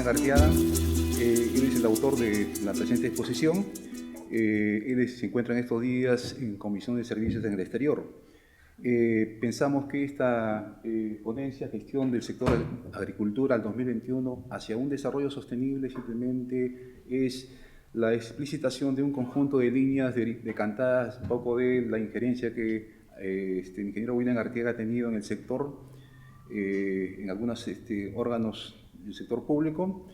William Arteaga. Él es el autor de la presente exposición. Él se encuentra en estos días en Comisión de Servicios en el Exterior. Pensamos que esta ponencia, gestión del sector agricultura al 2021 hacia un desarrollo sostenible, simplemente es la explicitación de un conjunto de líneas decantadas un poco de la injerencia que el ingeniero William Arteaga ha tenido en el sector, en algunos órganos del sector público,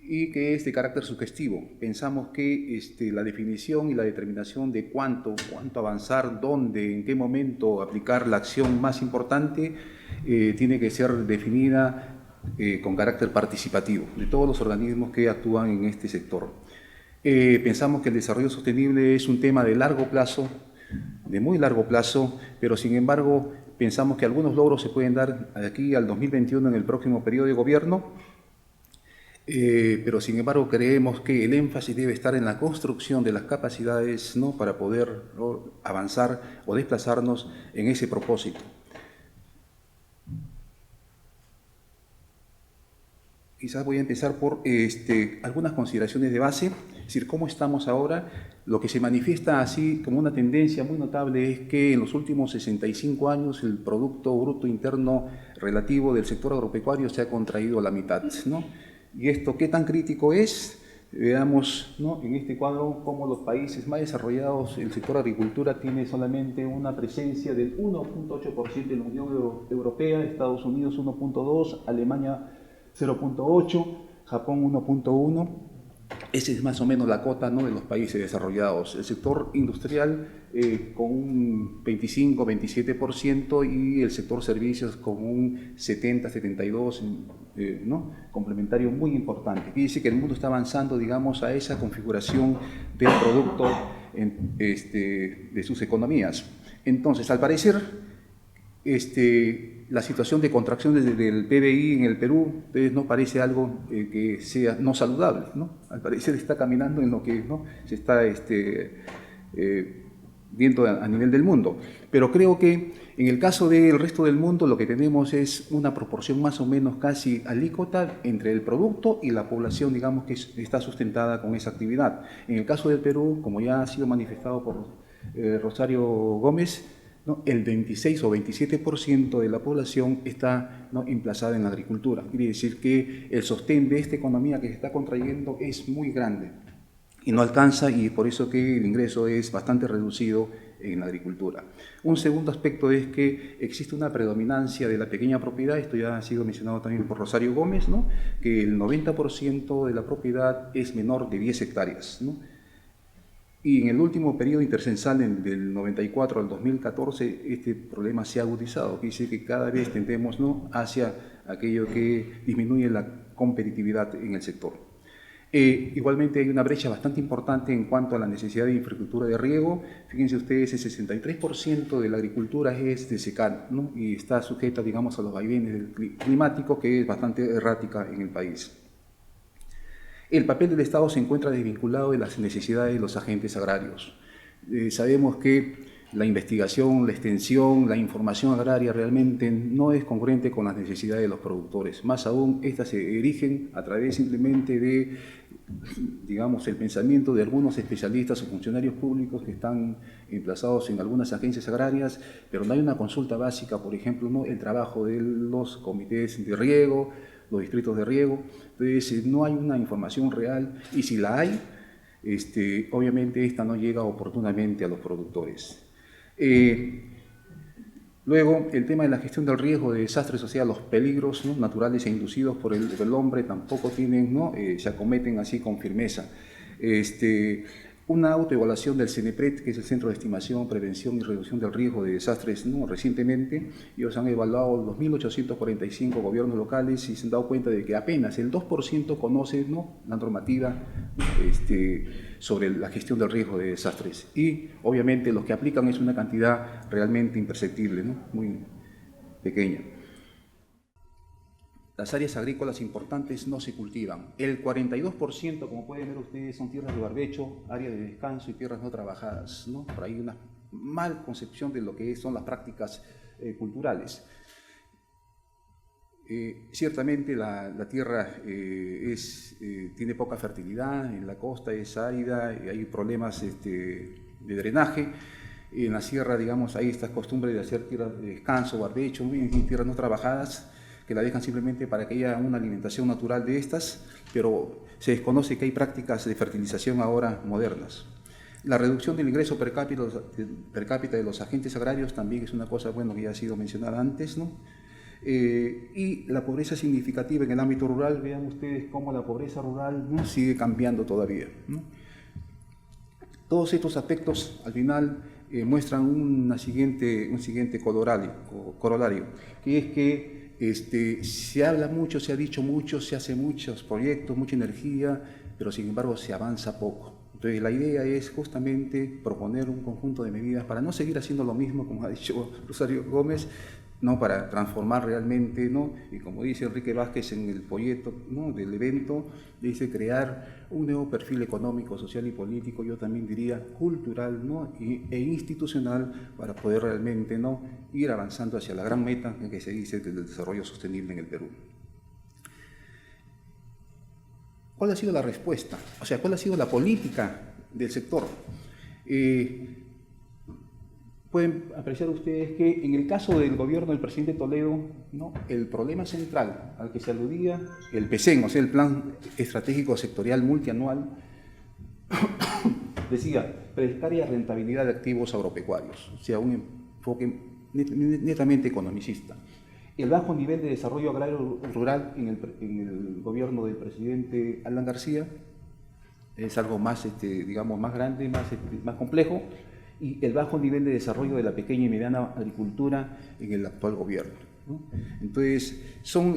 y que es de carácter sugestivo. Pensamos que la definición y la determinación de cuánto avanzar, dónde, en qué momento aplicar la acción más importante, tiene que ser definida con carácter participativo de todos los organismos que actúan en este sector. Pensamos que el desarrollo sostenible es un tema de largo plazo, de muy largo plazo, pero sin embargo pensamos que algunos logros se pueden dar de aquí al 2021 en el próximo periodo de gobierno. Pero sin embargo creemos que el énfasis debe estar en la construcción de las capacidades, ¿no?, para poder, ¿no?, avanzar o desplazarnos en ese propósito. Quizás voy a empezar por algunas consideraciones de base, es decir, cómo estamos ahora. Lo que se manifiesta así como una tendencia muy notable es que en los últimos 65 años el Producto Bruto Interno relativo del sector agropecuario se ha contraído a la mitad, ¿no? ¿Y esto qué tan crítico es? Veamos, ¿no?, en este cuadro cómo los países más desarrollados, el sector agricultura tiene solamente una presencia del 1.8% en la Unión Europea, Estados Unidos 1.2%, Alemania 0.8%, Japón 1.1%. Esa es más o menos la cota, ¿no?, de los países desarrollados. El sector industrial con un 25-27% y el sector servicios con un 70-72%, ¿no?, complementario muy importante. Quiere decir que el mundo está avanzando, digamos, a esa configuración del producto de sus economías. Entonces, al parecer, la situación de contracción del PBI en el Perú no parece algo que sea no saludable, ¿no? Al parecer está caminando en lo que, ¿no?, se está viendo a nivel del mundo. Pero creo que en el caso del resto del mundo lo que tenemos es una proporción más o menos casi alícuota entre el producto y la población, digamos, que está sustentada con esa actividad. En el caso del Perú, como ya ha sido manifestado por Rosario Gómez, ¿no?, el 26 o 27% de la población está, ¿no?, emplazada en la agricultura. Quiere decir que el sostén de esta economía que se está contrayendo es muy grande y no alcanza, y por eso que el ingreso es bastante reducido en la agricultura. Un segundo aspecto es que existe una predominancia de la pequeña propiedad. Esto ya ha sido mencionado también por Rosario Gómez, ¿no?, que el 90% de la propiedad es menor de 10 hectáreas, ¿no? Y en el último periodo intercensal, del 94 al 2014, este problema se ha agudizado. Quiere decir que cada vez tendemos, ¿no?, hacia aquello que disminuye la competitividad en el sector. Igualmente hay una brecha bastante importante en cuanto a la necesidad de infraestructura de riego. Fíjense ustedes, el 63% de la agricultura es de secano, ¿no?, y está sujeta, digamos, a los vaivenes climáticos, que es bastante errática en el país. El papel del Estado se encuentra desvinculado de las necesidades de los agentes agrarios. Sabemos que la investigación, la extensión, la información agraria realmente no es congruente con las necesidades de los productores. Más aún, estas se erigen a través simplemente de, digamos, el pensamiento de algunos especialistas o funcionarios públicos que están emplazados en algunas agencias agrarias, pero no hay una consulta básica, por ejemplo, ¿no?, el trabajo de los comités de riego, los distritos de riego. Entonces no hay una información real, y si la hay, obviamente esta no llega oportunamente a los productores. Luego, el tema de la gestión del riesgo de desastres, o sea, los peligros, ¿no?, naturales e inducidos por el hombre, tampoco tienen, ¿no?, se acometen así con firmeza. Una autoevaluación del CENEPRED, que es el Centro de Estimación, Prevención y Reducción del Riesgo de Desastres, ¿no?, recientemente, ellos han evaluado los 1.845 gobiernos locales y se han dado cuenta de que apenas el 2% conoce, ¿no?, la normativa sobre la gestión del riesgo de desastres. Y obviamente los que aplican es una cantidad realmente imperceptible, ¿no?, muy pequeña. Las áreas agrícolas importantes no se cultivan. El 42%, como pueden ver ustedes, son tierras de barbecho, áreas de descanso y tierras no trabajadas, ¿no? Por ahí una mal concepción de lo que son las prácticas culturales. Ciertamente la tierra tiene poca fertilidad, en la costa es árida, hay problemas de drenaje. En la sierra, digamos, hay estas costumbres de hacer tierras de descanso, barbecho, en tierras no trabajadas, que la dejan simplemente para que haya una alimentación natural de estas, pero se desconoce que hay prácticas de fertilización ahora modernas. La reducción del ingreso per cápita de los agentes agrarios también es una cosa, bueno, que ya ha sido mencionada antes, ¿no? Y la pobreza significativa en el ámbito rural, vean ustedes cómo la pobreza rural, ¿no?, sigue cambiando todavía, ¿no? Todos estos aspectos al final muestran un siguiente corolario, que es que se habla mucho, se ha dicho mucho, se hacen muchos proyectos, mucha energía, pero sin embargo se avanza poco. Entonces la idea es justamente proponer un conjunto de medidas para no seguir haciendo lo mismo, como ha dicho Rosario Gómez, ¿no?, para transformar realmente, ¿no?, y como dice Enrique Vázquez en el folleto, ¿no?, del evento, dice crear un nuevo perfil económico, social y político, yo también diría cultural, ¿no?, e institucional, para poder realmente, ¿no?, ir avanzando hacia la gran meta que se dice del desarrollo sostenible en el Perú. ¿Cuál ha sido la respuesta? O sea, ¿cuál ha sido la política del sector? Pueden apreciar ustedes que en el caso del gobierno del presidente Toledo, ¿no?, el problema central al que se aludía, el PESEN, o sea, el Plan Estratégico Sectorial Multianual, decía precaria rentabilidad de activos agropecuarios, o sea, un enfoque netamente economicista. El bajo nivel de desarrollo agrario rural en el gobierno del presidente Alan García es algo más, digamos, más grande, más complejo, y el bajo nivel de desarrollo de la pequeña y mediana agricultura en el actual gobierno, ¿no? Entonces, son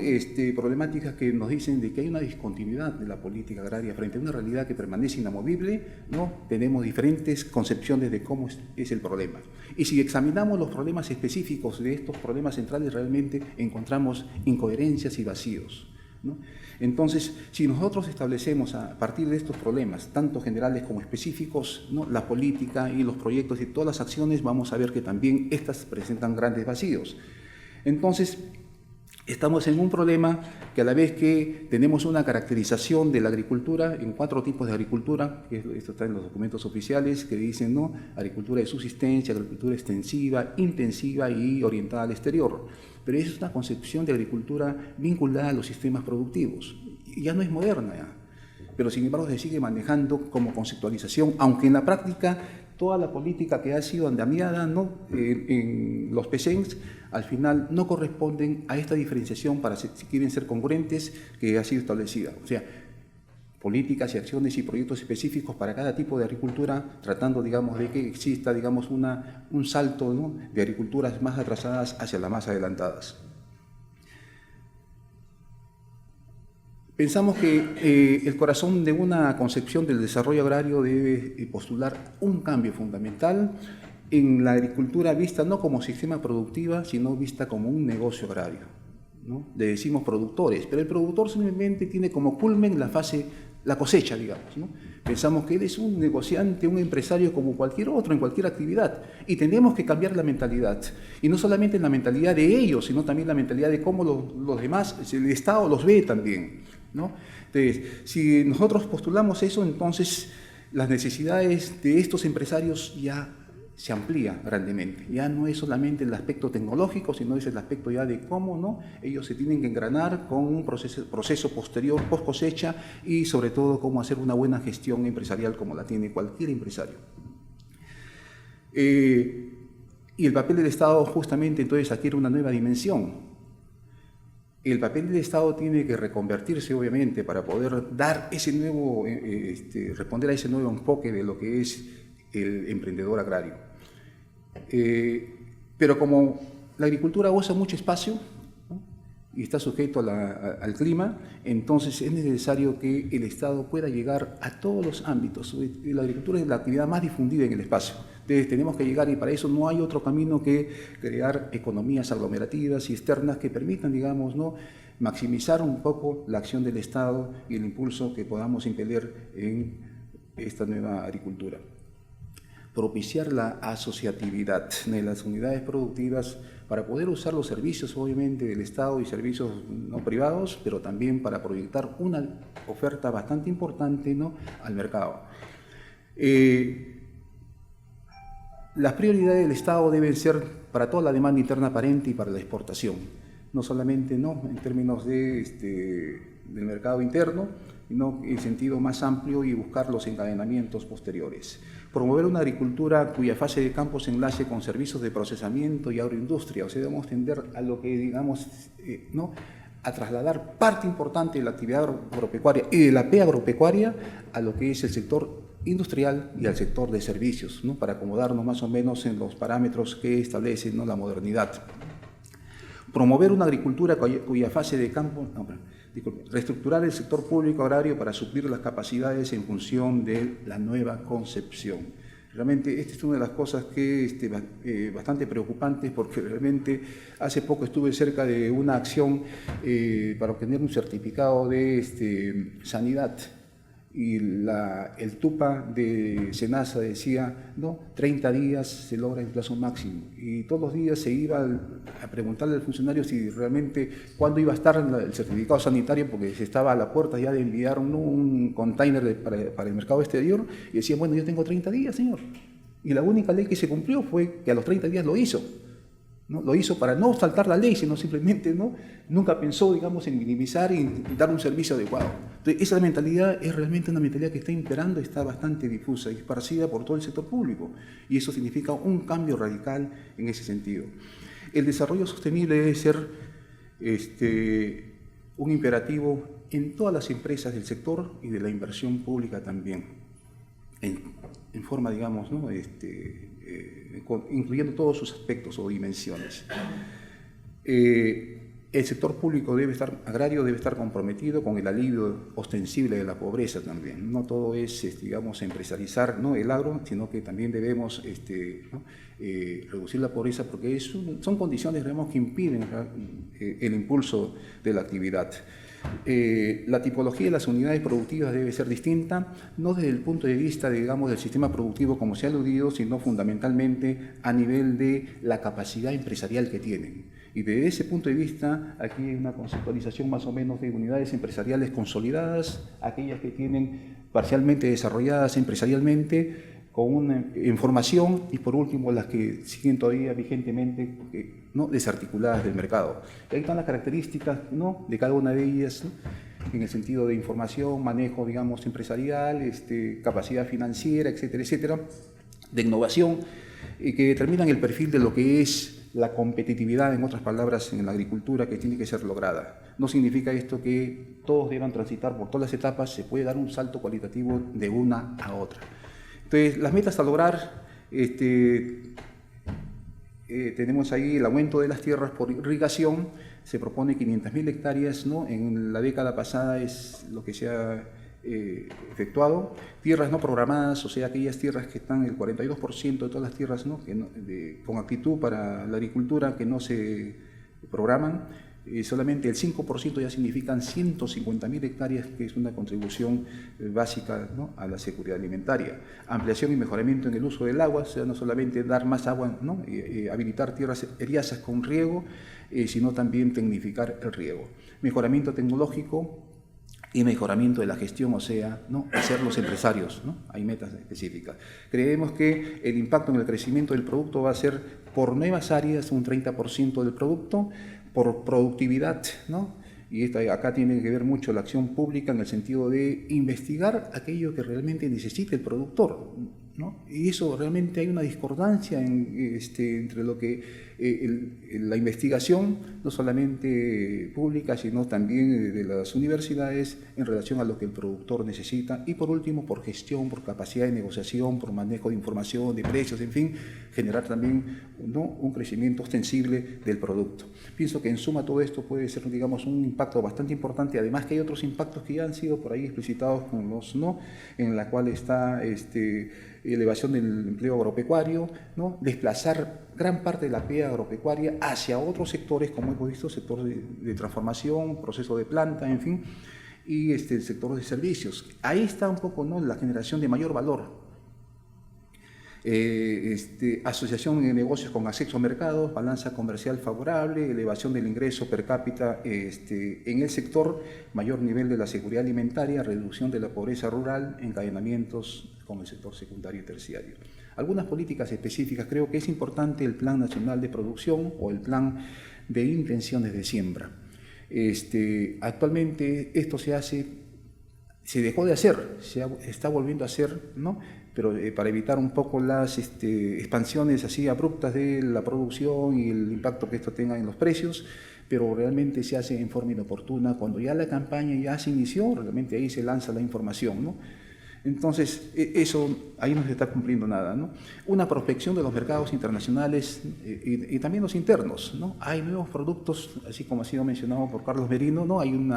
problemáticas que nos dicen de que hay una discontinuidad de la política agraria frente a una realidad que permanece inamovible, ¿no? Tenemos diferentes concepciones de cómo es el problema. Y si examinamos los problemas específicos de estos problemas centrales, realmente encontramos incoherencias y vacíos, ¿no? Entonces, si nosotros establecemos a partir de estos problemas, tanto generales como específicos, ¿no?, la política y los proyectos y todas las acciones, vamos a ver que también estas presentan grandes vacíos. Entonces, estamos en un problema que a la vez que tenemos una caracterización de la agricultura en 4 tipos de agricultura, que esto está en los documentos oficiales, que dicen, ¿no?, agricultura de subsistencia, agricultura extensiva, intensiva y orientada al exterior. Pero es una concepción de agricultura vinculada a los sistemas productivos. Y ya no es moderna, ya. Pero sin embargo se sigue manejando como conceptualización, aunque en la práctica toda la política que ha sido andamiada, ¿no?, en los PESENs, al final no corresponden a esta diferenciación para si quieren ser congruentes que ha sido establecida. O sea, políticas y acciones y proyectos específicos para cada tipo de agricultura, tratando, digamos, de que exista, digamos, un salto, ¿no?, de agriculturas más atrasadas hacia las más adelantadas. Pensamos que el corazón de una concepción del desarrollo agrario debe postular un cambio fundamental en la agricultura vista no como sistema productiva, sino vista como un negocio agrario, ¿no? Le decimos productores, pero el productor simplemente tiene como culmen la cosecha, digamos, ¿no? Pensamos que él es un negociante, un empresario como cualquier otro en cualquier actividad, y tenemos que cambiar la mentalidad, y no solamente la mentalidad de ellos, sino también la mentalidad de cómo los demás, el Estado los ve también, ¿no? Entonces, si nosotros postulamos eso, entonces las necesidades de estos empresarios ya se amplía grandemente. Ya no es solamente el aspecto tecnológico, sino es el aspecto ya de cómo, ¿no?, ellos se tienen que engranar con un proceso posterior, post cosecha, y sobre todo cómo hacer una buena gestión empresarial como la tiene cualquier empresario. Y el papel del Estado justamente entonces adquiere una nueva dimensión. El papel del Estado tiene que reconvertirse, obviamente, para poder dar ese nuevo, responder a ese nuevo enfoque de lo que es el emprendedor agrario. Pero como la agricultura goza mucho espacio, ¿no?, y está sujeto al clima, entonces es necesario que el Estado pueda llegar a todos los ámbitos. La agricultura es la actividad más difundida en el espacio. Entonces tenemos que llegar, y para eso no hay otro camino que crear economías aglomerativas y externas que permitan, digamos, ¿no?, maximizar un poco la acción del Estado y el impulso que podamos impeler en esta nueva agricultura. Propiciar la asociatividad de las unidades productivas para poder usar los servicios, obviamente, del Estado y servicios no privados, pero también para proyectar una oferta bastante importante, ¿no?, al mercado. Las prioridades del Estado deben ser para toda la demanda interna aparente y para la exportación, no solamente, ¿no?, en términos del mercado interno, sino en sentido más amplio y buscar los encadenamientos posteriores. Promover una agricultura cuya fase de campo se enlace con servicios de procesamiento y agroindustria, o sea, debemos tender a lo que, digamos, ¿no?, a trasladar parte importante de la actividad agropecuaria y de la P agropecuaria a lo que es el sector industrial y al sector de servicios, ¿no?, para acomodarnos más o menos en los parámetros que establece, ¿no?, la modernidad. Promover una agricultura cuya fase de campo... reestructurar el sector público agrario para suplir las capacidades en función de la nueva concepción. Realmente esta es una de las cosas que bastante preocupantes, porque realmente hace poco estuve cerca de una acción para obtener un certificado de sanidad, y el TUPA de SENASA decía, no, 30 días se logra en plazo máximo, y todos los días se iba a preguntarle al funcionario si realmente cuándo iba a estar el certificado sanitario, porque se estaba a la puerta ya de enviar un container para el mercado exterior, y decía, bueno, yo tengo 30 días, señor. Y la única ley que se cumplió fue que a los 30 días lo hizo. ¿No? Lo hizo para no saltar la ley, sino simplemente, ¿no?, nunca pensó, digamos, en minimizar y dar un servicio adecuado. Entonces, esa mentalidad es realmente una mentalidad que está imperando, está bastante difusa y esparcida por todo el sector público, y eso significa un cambio radical en ese sentido. El desarrollo sostenible debe ser un imperativo en todas las empresas del sector y de la inversión pública también, en forma, digamos, ¿no?, incluyendo todos sus aspectos o dimensiones. El sector público agrario debe estar comprometido con el alivio ostensible de la pobreza también. No todo es, digamos, empresarializar, ¿no?, el agro, sino que también debemos ¿no?, reducir la pobreza, porque son condiciones, digamos, que impiden el impulso de la actividad. La tipología de las unidades productivas debe ser distinta, no desde el punto de vista, digamos, del sistema productivo como se ha aludido, sino fundamentalmente a nivel de la capacidad empresarial que tienen. Y desde ese punto de vista, aquí hay una conceptualización más o menos de unidades empresariales consolidadas, aquellas que tienen parcialmente desarrolladas empresarialmente, con una información, y por último las que siguen todavía vigentemente, ¿no?, desarticuladas del mercado. Y ahí están las características, ¿no?, de cada una de ellas, ¿no?, en el sentido de información, manejo, digamos, empresarial, capacidad financiera, etcétera, etcétera, de innovación, que determinan el perfil de lo que es la competitividad, en otras palabras, en la agricultura, que tiene que ser lograda. No significa esto que todos deban transitar por todas las etapas, se puede dar un salto cualitativo de una a otra. Entonces, las metas a lograr, tenemos ahí el aumento de las tierras por irrigación, se propone 500.000 hectáreas, ¿no?, en la década pasada es lo que se ha efectuado. Tierras no programadas, o sea, aquellas tierras que están, el 42% de todas las tierras, ¿no?, con aptitud para la agricultura, que no se programan. Solamente el 5% ya significan 150.000 hectáreas, que es una contribución básica, ¿no?, a la seguridad alimentaria. Ampliación y mejoramiento en el uso del agua, o sea, no solamente dar más agua, ¿no?, habilitar tierras eriazas con riego, sino también tecnificar el riego. Mejoramiento tecnológico y mejoramiento de la gestión, o sea, ¿no?, hacerlos empresarios, ¿no? Hay metas específicas. Creemos que el impacto en el crecimiento del producto va a ser por nuevas áreas un 30% del producto, por productividad, ¿no? Y acá tiene que ver mucho la acción pública en el sentido de investigar aquello que realmente necesita el productor, ¿no? Y eso realmente hay una discordancia entre lo que la investigación, no solamente pública, sino también de las universidades, en relación a lo que el productor necesita. Y por último, por gestión, por capacidad de negociación, por manejo de información, de precios, en fin, generar también, ¿no?, un crecimiento ostensible del producto. Pienso que en suma todo esto puede ser, digamos, un impacto bastante importante, además que hay otros impactos que ya han sido por ahí explicitados con los, ¿no?, en la cual está elevación del empleo agropecuario, ¿no?, desplazar gran parte de la actividad agropecuaria hacia otros sectores, como hemos visto, sector de transformación, proceso de planta, en fin, y el sector de servicios. Ahí está un poco, ¿no?, la generación de mayor valor. asociación de negocios con acceso a mercados, balanza comercial favorable, elevación del ingreso per cápita en el sector, mayor nivel de la seguridad alimentaria, reducción de la pobreza rural, encadenamientos con el sector secundario y terciario. Algunas políticas específicas, creo que es importante el Plan Nacional de Producción o el Plan de Intenciones de Siembra. Actualmente esto se dejó de hacer, está volviendo a hacer, ¿no? Pero para evitar un poco las expansiones así abruptas de la producción y el impacto que esto tenga en los precios, pero realmente se hace en forma inoportuna. Cuando ya la campaña ya se inició, realmente ahí se lanza la información, ¿no? Entonces, eso ahí no se está cumpliendo nada, ¿no? Una prospección de los mercados internacionales y también los internos, ¿no? Hay nuevos productos, así como ha sido mencionado por Carlos Merino, ¿no? Hay un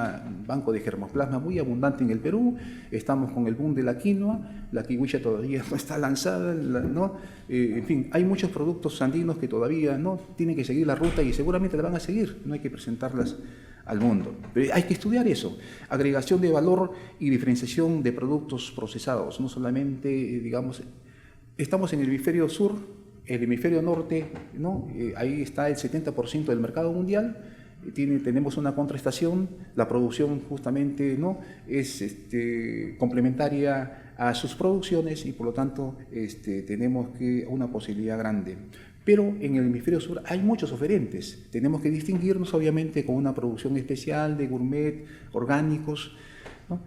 banco de germoplasma muy abundante en el Perú, estamos con el boom de la quinoa, la kiwicha todavía no está lanzada, ¿no? En fin, hay muchos productos andinos que todavía no tienen que seguir la ruta y seguramente la van a seguir, no hay que presentarlas al mundo. Pero hay que estudiar eso, agregación de valor y diferenciación de productos procesados, no solamente, digamos, estamos en el hemisferio sur, el hemisferio norte, ¿no? Ahí está el 70% del mercado mundial, tenemos una contrastación, la producción justamente no es complementaria a sus producciones y por lo tanto tenemos una posibilidad grande. Pero en el hemisferio sur hay muchos oferentes. Tenemos que distinguirnos, obviamente, con una producción especial de gourmet, orgánicos, ¿no?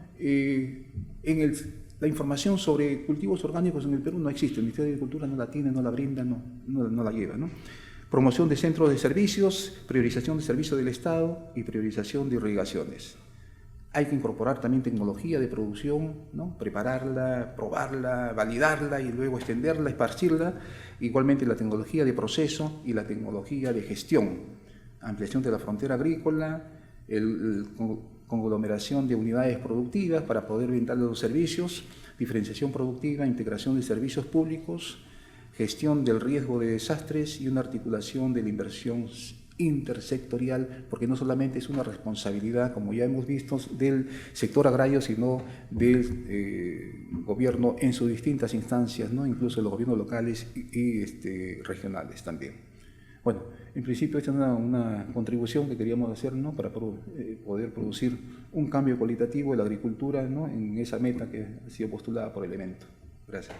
La información sobre cultivos orgánicos en el Perú no existe. El Ministerio de Agricultura no la tiene, no la brinda, no la lleva, ¿no? Promoción de centros de servicios, priorización de servicios del Estado y priorización de irrigaciones. Hay que incorporar también tecnología de producción, ¿no? Prepararla, probarla, validarla y luego extenderla, esparcirla. Igualmente la tecnología de proceso y la tecnología de gestión. Ampliación de la frontera agrícola, conglomeración de unidades productivas para poder brindar los servicios, diferenciación productiva, integración de servicios públicos, gestión del riesgo de desastres y una articulación de la inversión intersectorial, porque no solamente es una responsabilidad, como ya hemos visto, del sector agrario, sino del gobierno en sus distintas instancias, ¿no? Incluso los gobiernos locales y regionales también. Bueno, en principio esta es una contribución que queríamos hacer, ¿no? Para poder producir un cambio cualitativo de la agricultura, ¿no? En esa meta que ha sido postulada por el evento. Gracias.